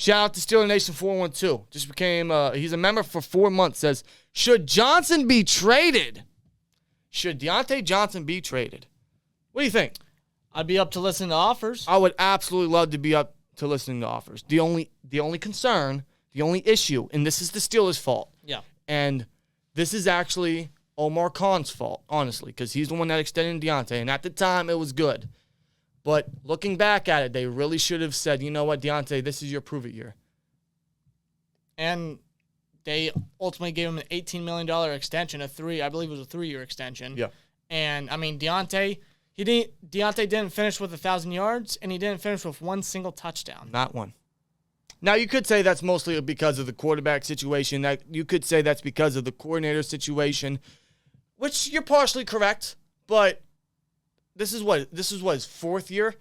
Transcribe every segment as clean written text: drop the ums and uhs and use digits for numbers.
Shout out to Steelers Nation 412. Just became, he's a member for 4 months. Says, should Johnson be traded? Should Diontae Johnson be traded? What do you think? I'd be up to listening to offers. I would absolutely love to be up to listening to offers. The only concern, the only issue, and this is the Steelers' fault. Yeah. And this is actually Omar Khan's fault, honestly, because he's the one that extended Diontae. And at the time, it was good. But looking back at it, they really should have said, you know what, Diontae, this is your prove-it year. And they ultimately gave him an $18 million extension, I believe it was a 3-year extension. Yeah. And, I mean, Diontae didn't finish with 1,000 yards, and he didn't finish with one single touchdown. Not one. Now, you could say that's mostly because of the quarterback situation. That you could say that's because of the coordinator situation, which you're partially correct. But this is his 4th year?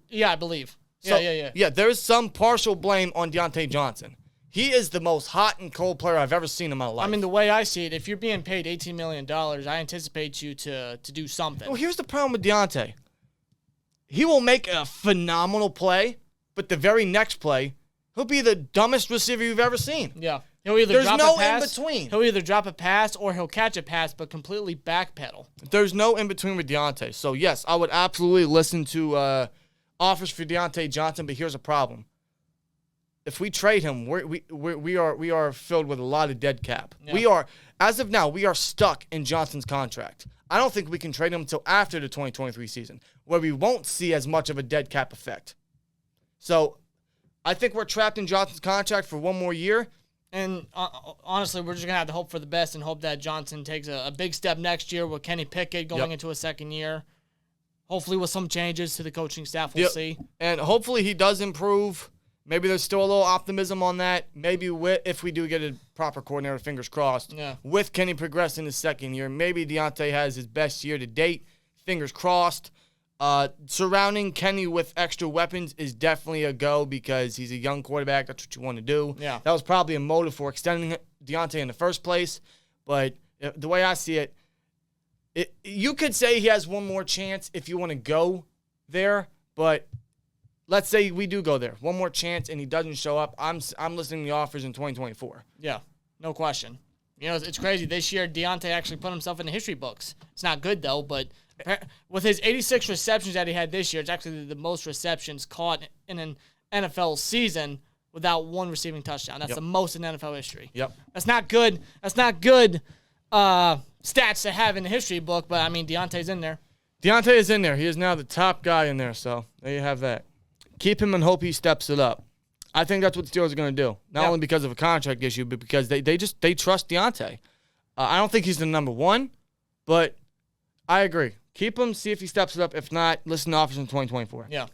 Yeah, I believe. So, Yeah. Yeah, there's some partial blame on Diontae Johnson. He is the most hot and cold player I've ever seen in my life. I mean, the way I see it, if you're being paid $18 million, I anticipate you to do something. Well, here's the problem with Diontae. He will make a phenomenal play, but the very next play, he'll be the dumbest receiver you've ever seen. Yeah. He'll either There's drop no a pass, in-between. He'll either drop a pass or he'll catch a pass but completely backpedal. There's no in-between with Diontae. So, yes, I would absolutely listen to offers for Diontae Johnson, but here's a problem. If we trade him, we are filled with a lot of dead cap. Yeah. We are, as of now, we are stuck in Johnson's contract. I don't think we can trade him until after the 2023 season, where we won't see as much of a dead cap effect. So, I think we're trapped in Johnson's contract for 1 more year. And honestly, we're just going to have to hope for the best and hope that Johnson takes a big step next year with Kenny Pickett going into a second year. Hopefully with some changes to the coaching staff, we'll see. And hopefully he does improve. Maybe there's still a little optimism on that. Maybe if we do get a proper coordinator, fingers crossed, with Kenny progressing his second year, maybe Diontae has his best year to date, fingers crossed. Surrounding Kenny with extra weapons is definitely a go because he's a young quarterback. That's what you want to do. Yeah. That was probably a motive for extending Diontae in the first place. But the way I see it, you could say he has one more chance if you want to go there, but let's say we do go there. One more chance and he doesn't show up. I'm listening to the offers in 2024. Yeah, no question. You know, it's crazy. This year, Diontae actually put himself in the history books. It's not good, though, but with his 86 receptions that he had this year, it's actually the most receptions caught in an NFL season without one receiving touchdown. That's the most in NFL history. Yep. That's not good. That's not good stats to have in the history book, but, I mean, Diontae's in there. Diontae is in there. He is now the top guy in there, so there you have that. Keep him and hope he steps it up. I think that's what the Steelers are going to do. Not only because of a contract issue, but because they trust Diontae. I don't think he's the number one, but I agree. Keep him, see if he steps it up. If not, listen to offers in 2024. Yeah.